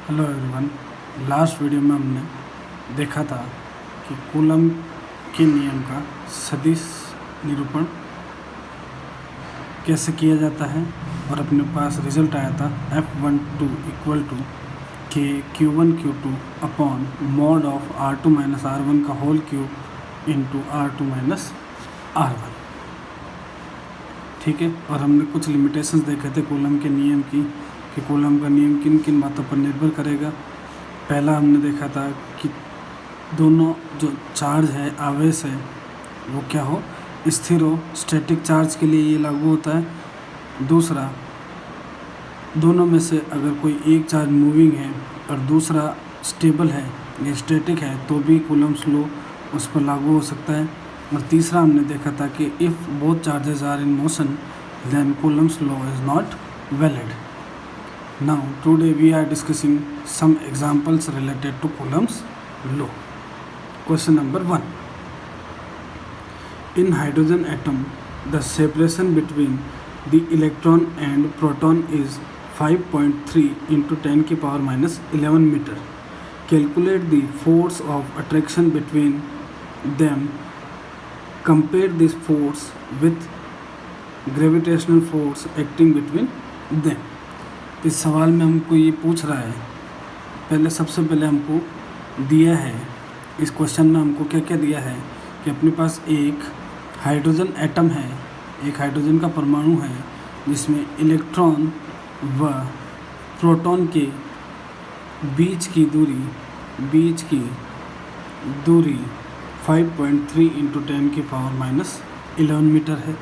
Hello everyone. Last video में हमने देखा था कि कूलम के नियम का सदिश निरूपण कैसे किया जाता है और अपने पास रिजल्ट आया था F12 इक्वल टू के Q1 Q2 upon mod of R2 minus R1 का whole cube into R2 minus R1। ठीक है, और हमने कुछ लिमिटेशंस देखे थे कूलम के नियम की कि कूलम का नियम किन किन बातों पर निर्भर करेगा। पहला हमने देखा था कि दोनों जो चार्ज है, आवेश है, वो क्या हो, स्थिर हो। स्टैटिक चार्ज के लिए ये लागू होता है। दूसरा, दोनों में से अगर कोई एक चार्ज मूविंग है और दूसरा स्टेबल है या स्टैटिक है तो भी कूलम्स लॉ उस पर लागू हो सकता है। और तीसरा हमने देखा था कि if both charges are in motion then Coulomb's law is not valid. Now today we are discussing some examples related to Coulomb's law. Question number 1. In hydrogen atom, the separation between the electron and proton is 5.3 into 10 की power minus 11 meter. Calculate the force of attraction between them. Compare this force with gravitational force acting between them. इस सवाल में हमको ये पूछ रहा है, सबसे पहले हमको दिया है, इस क्वेश्चन में हमको क्या क्या दिया है कि अपने पास एक हाइड्रोजन एटम है, एक हाइड्रोजन का परमाणु है जिसमें इलेक्ट्रॉन व प्रोटॉन के बीच की दूरी 5.3 इंटू 10 की पावर माइनस 11 मीटर है।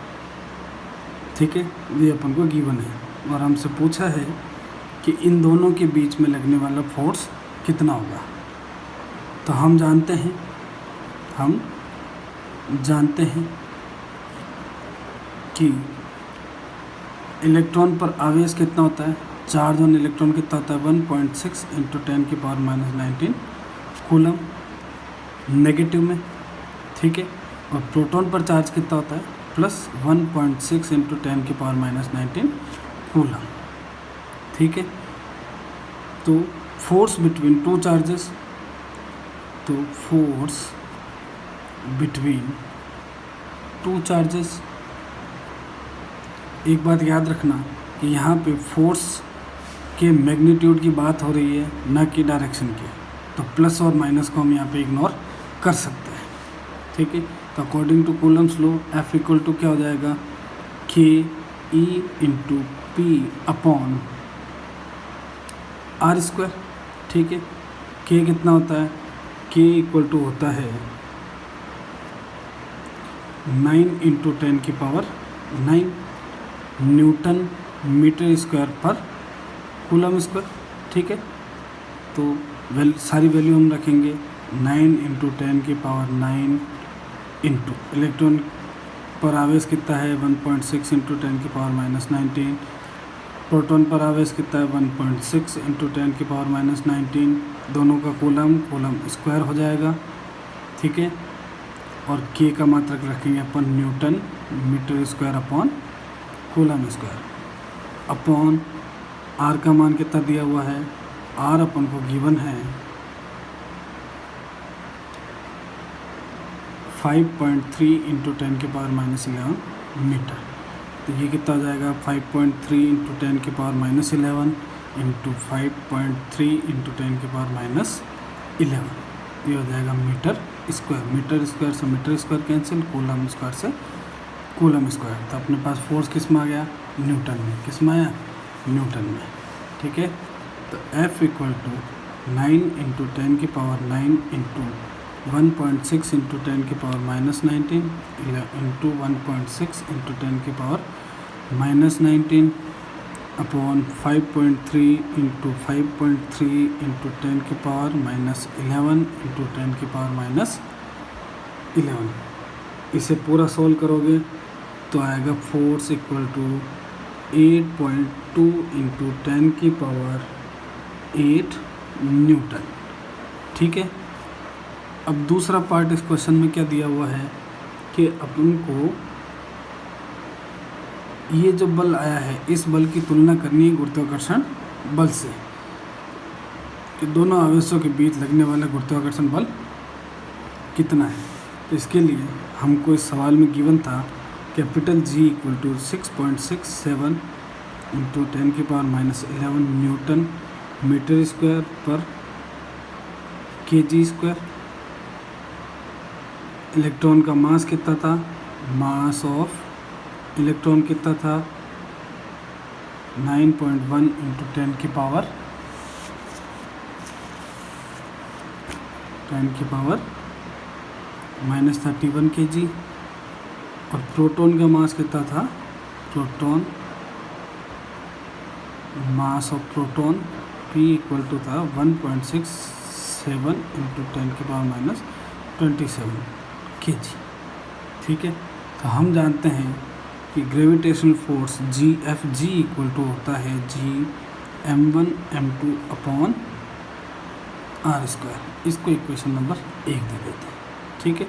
ठीक है, ये अपन को गिवन है और हमसे पूछा है कि इन दोनों के बीच में लगने वाला फोर्स कितना होगा। तो हम जानते हैं कि इलेक्ट्रॉन पर आवेश कितना होता है, चार्ज ऑन इलेक्ट्रॉन कितना होता है, 1.6 इंटू 10 की पावर माइनस 19 कूलम नेगेटिव में। ठीक है, और प्रोटॉन पर चार्ज कितना होता है, प्लस 1.6 इंटू 10 की पावर माइनस 19 कूलम। ठीक है, तो फोर्स बिटवीन टू चार्जेस, तो फोर्स बिटवीन टू चार्जेस, एक बात याद रखना कि यहाँ पे फोर्स के मैग्नीट्यूड की बात हो रही है, न कि डायरेक्शन की। तो प्लस और माइनस को हम यहाँ पे इग्नोर कर सकते हैं। ठीक है, तो according to Coulomb's law F equal to क्या हो जाएगा, K E into P upon R square. ठीक है, के कितना होता है, के इक्वल टू होता है 9 इंटू 10 की पावर 9 न्यूटन मीटर स्क्वायर पर कूलम स्क्वायर। ठीक है, तो सारी वैल्यू हम रखेंगे 9 इंटू 10 की पावर 9 इंटू इलेक्ट्रॉन पर आवेश कितना है 1.6 इंटू 10 की पावर माइनस 19, प्रोटॉन पर आवेश कितना है 1.6 इंटू 10 की पावर माइनस 19, दोनों का कूलम स्क्वायर हो जाएगा। ठीक है, और के का मात्रक रखेंगे अपन newton metre square upon coulomb square upon R का मान कितना दिया हुआ है, आर अपन को गिवन है 5.3 इंटू 10 की पावर माइनस 11 मीटर। तो ये कितना हो जाएगा 5.3 इंटू 10 की पावर माइनस 11 इंटू 5.3 इंटू 10 की पावर माइनस 11, ये हो जाएगा मीटर स्क्वायर। मीटर स्क्वायर से metre square cancel, coulomb square से कूलम स्क्वायर। तो अपने पास फोर्स किस में आ गया, न्यूटन में। किस में आया, न्यूटन में। ठीक है, तो F इक्वल टू 9 इंटू 10 की पावर 9 इंटू 1.6 इंटू 10 की पावर माइनस 19 इंटू 1.6 इंटू 10 की power minus 19 upon 5.3 into 5.3 into 10 की पावर माइनस 11 इंटू 10 की पावर माइनस 11। इसे पूरा सोल्व करोगे तो आएगा फोर्स इक्वल टू 8.2 इंटू 10 की पावर 8 न्यूटन। ठीक है, अब दूसरा पार्ट इस क्वेश्चन में क्या दिया हुआ है कि अपन को ये जो बल आया है इस बल की तुलना करनी है गुरुत्वाकर्षण बल से। कि दोनों आवेशों के बीच लगने वाला गुरुत्वाकर्षण बल कितना है। तो इसके लिए हमको इस सवाल में गिवन था capital G equal to 6.67 into 10⁻11 newton metre square पर kg स्क्वायर। इलेक्ट्रॉन का मास कितना था, मास ऑफ इलेक्ट्रॉन कितना था 9.1 इंटू 10⁻³ kg। और प्रोटॉन का मास कितना था, proton mass of proton P equal to था 1.67 इंटू 10⁻27 kg। ठीक है, तो हम जानते हैं कि gravitational force GFG equal to होता है Gm1m2 अपॉन r²। इसको इक्वेशन नंबर 1 दे देते हैं। ठीक है,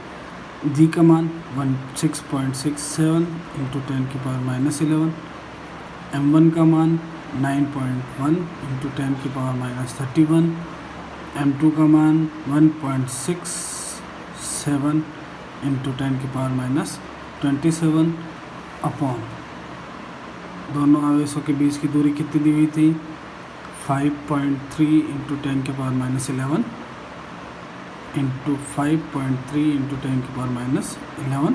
G का मान 6.67 इंटू 10⁻11, m1 का मान 9.1 इंटू 10⁻31, m2 का मान 1.67 इंटू 10⁻27 अपॉन दोनों आवेशों के बीच की दूरी कितनी दी हुई थी 5.3 इंटू 10⁻11 इंटू 5.3 इंटू 10⁻11।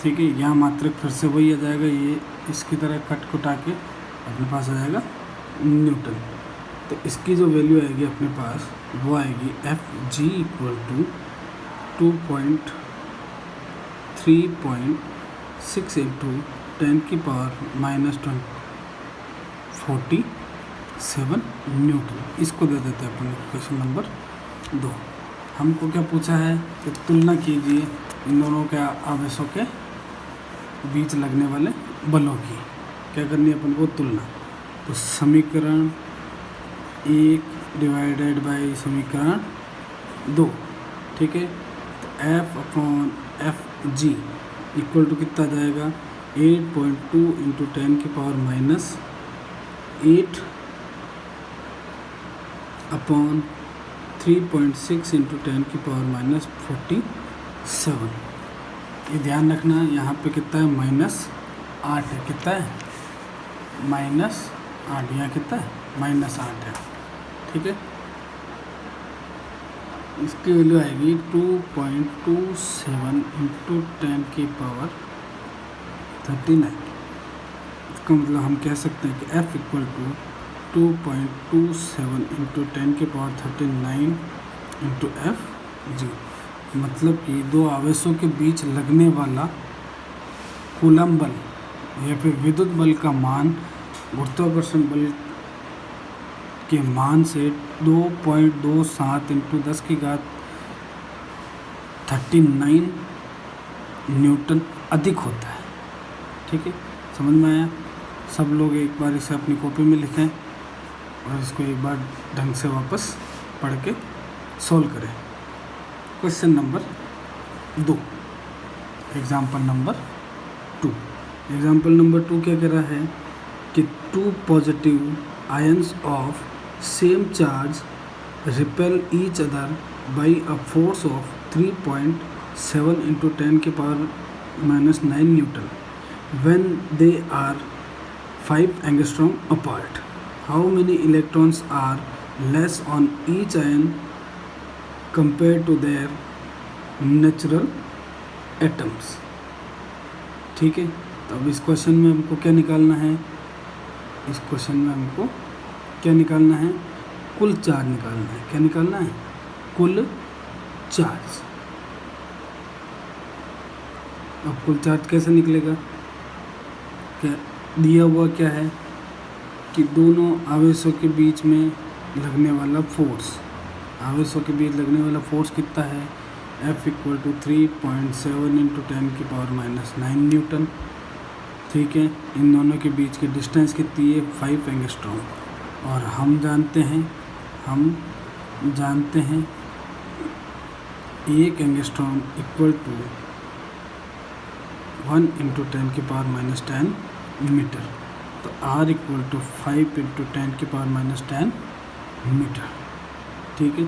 ठीक है, यहाँ मात्रक फिर से वही आ जाएगा, ये इसकी तरह कट कुटा के अपने पास आ जाएगा न्यूटन। तो इसकी जो वैल्यू आएगी अपने पास वो आएगी Fg equal to 2.3.6 into 10⁻47 newton. इसको दे देते हैं अपन क्वेश्चन नंबर 2। हमको क्या पूछा है कि तुलना कीजिए इन दोनों के आवेशों के बीच लगने वाले बलों की। क्या करनी है अपन को, तुलना। तो समीकरण 1 डिवाइडेड बाय समीकरण 2। ठीक है, तो F/Fg इक्वल टू कितना जाएगा 8.2 इंटू 10⁻8 अपॉन 3.6 इंटू 10⁻47। ये ध्यान रखना, यहाँ पे कितना है -8 है। कितना है -8, यहाँ कितना है -8 है। ठीक है, इसकी वैल्यू आएगी 2.27 इंटू 10⁻39। इसका मतलब हम कह सकते हैं कि F equal to 2.27 into 10⁻39 into Fg। मतलब कि दो आवेशों के बीच लगने वाला कूलम्ब बल या फिर विद्युत बल का मान गुरुत्वाकर्षण बल के मान से 2.27 इंटू 10⁻39 न्यूटन अधिक होता है। ठीक है, समझ में आया। सब लोग एक बार इसे अपनी कॉपी में लिखें और इसको एक बार ढंग से वापस पढ़ के सोल्व करें। Question number 2, example number 2। Example number 2 क्या कह रहा है कि 2 positive ions of same charge repel each other by a force of 3.7 into 10⁻�9 Newton when they are 5 angstrom apart. How many electrons are less on each ion compared to their natural atoms? ठीक है, तो अब इस question में हमको क्या निकालना है, इस क्वेश्चन में हमको क्या निकालना है, कुल चार्ज निकालना है। क्या निकालना है, कुल चार्ज। अब कुल चार्ज कैसे निकलेगा, क्या दिया हुआ क्या है कि दोनों आवेशों के बीच में लगने वाला फोर्स, आवेशों के बीच लगने वाला फोर्स कितना है F equal to 3.7 into 10⁻�9 newton. ठीक है, इन दोनों के बीच की डिस्टेंस कितनी है 5 एंगस्ट्रॉम। और हम जानते हैं 1 angstrom equal to 1 into 10⁻⁻10 metre. तो R equal to 5 into 10⁻⁻10 metre. ठीक है,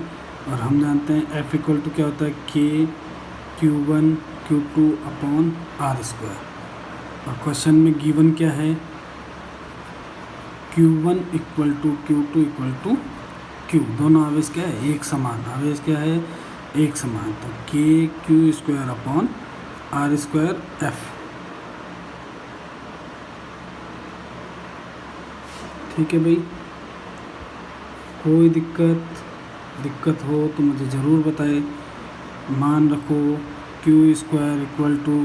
और हम जानते हैं F इक्वल टू क्या होता है, K Q1 Q2 upon R square. और क्वेश्चन में गिवन क्या है, Q1 equal to Q2 equal to Q, दोनों आवेश क्या है, एक समान, आवेश क्या है, एक समान। तो K Q square upon R square F। ठीक है भाई, कोई दिक्कत हो तो मुझे ज़रूर बताए। मान रखो Q square equal to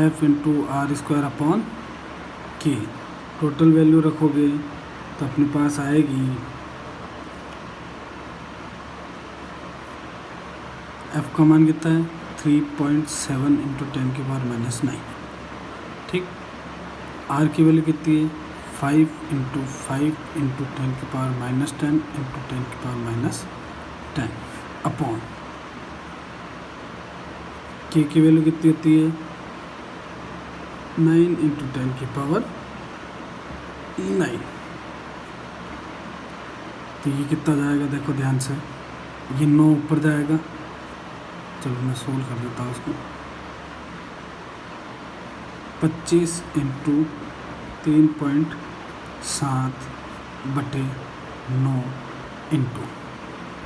F into R square upon K, total value रखोगे तो अपने पास आएगी F का मान कितना है, 3.7 इंटू 10 की पावर माइनस 9। ठीक, R की वैल्यू कितनी है, 5 इंटू 10 की पावर माइनस 10 इंटू 10 की पावर माइनस 10 अपॉन K की वैल्यू कितनी होती है, 9 इंटू 10 की पावर 9। तो ये कितना जाएगा, देखो ध्यान से, ये 9 ऊपर जाएगा। चलो मैं सोल्व कर देता हूँ उसको। 25 इंटू 3.7 बटे 9 इंटू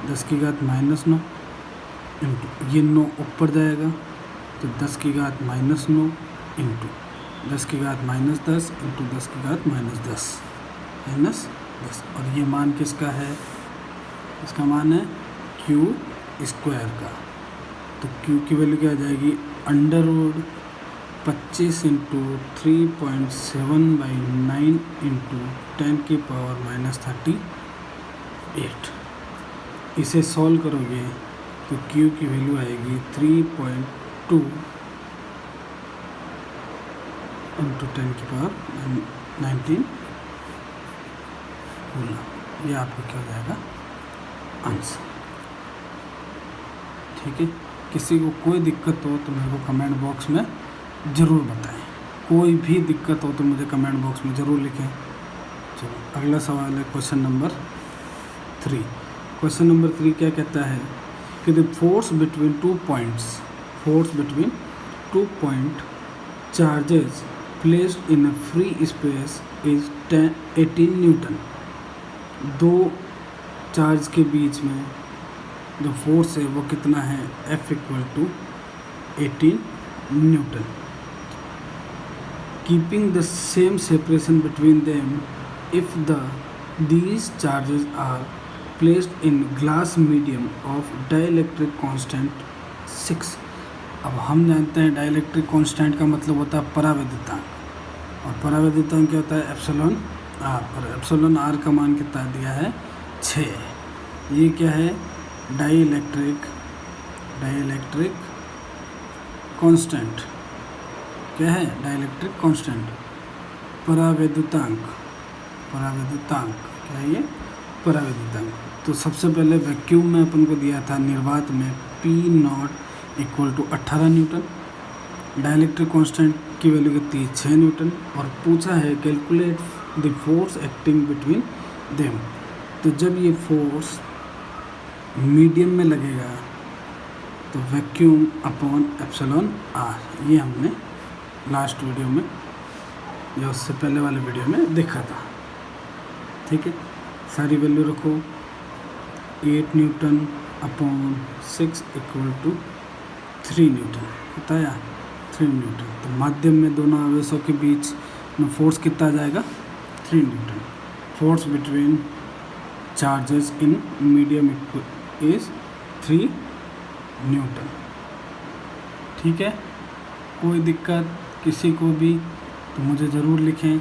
10 की घात माइनस 9 इंटू ये 9 ऊपर जाएगा तो 10 की घात माइनस 9 इंटू 10 की घात माइनस 10 इंटू 10 की घात माइनस 10 और ये मान किसका है, इसका मान है Q स्क्वायर का। तो Q की वैल्यू क्या आ जाएगी, under root 25 into 3.7 by 9 into 10 की पावर माइनस 38। इसे सॉल्व करोगे तो Q की वैल्यू आएगी 3.2 इंटू 10 की पावर 19 कूलम। ये आपका क्या हो जाएगा, आंसर। ठीक है, किसी को कोई दिक्कत हो तो मेरे को कमेंट बॉक्स में ज़रूर बताएं। कोई भी दिक्कत हो तो मुझे कमेंट बॉक्स में ज़रूर लिखें। चलो अगला सवाल है क्वेश्चन नंबर 3। क्वेश्चन नंबर 3 क्या कहता है कि the force between two point charges placed in a free space is 18 Newton. दो चार्ज के बीच में जो फोर्स है वो कितना है, F equal to 18 newton. Keeping the same separation between them if these charges are placed in glass medium of dielectric constant 6। अब हम जानते हैं डाइलेक्ट्रिक कांस्टेंट का मतलब होता है परावैद्युतांक, और परावैद्युतांक क्या होता है, एप्सिलॉन आर, और एप्सिलॉन आर का मान कितना दिया है, 6। ये क्या है, डाइलेक्ट्रिक कांस्टेंट। क्या है, डाइलेक्ट्रिक कांस्टेंट, परावैद्युतांक क्या है ये, परावैद्युतांक। तो सबसे पहले वैक्यूम में अपन को दिया था निर्वात में P0 equal to 18 newton, dielectric constant की वैल्यू कितनी है, 6 न्यूटन, और पूछा है calculate the force acting between them. तो जब ये फोर्स मीडियम में लगेगा तो वैक्यूम अपॉन एप्सिलॉन आर, ये हमने लास्ट वीडियो में या उससे पहले वाले वीडियो में देखा था। ठीक है, सारी वैल्यू रखो, 8 newton upon 6 equal to 3 newton, बताया 3 न्यूटन। तो माध्यम में दोनों आवेशों के बीच में फोर्स कितना आ जाएगा, 3 Newton. Force between charges in medium is 3 Newton. ठीक है, कोई दिक्कत किसी को भी तो मुझे ज़रूर लिखें।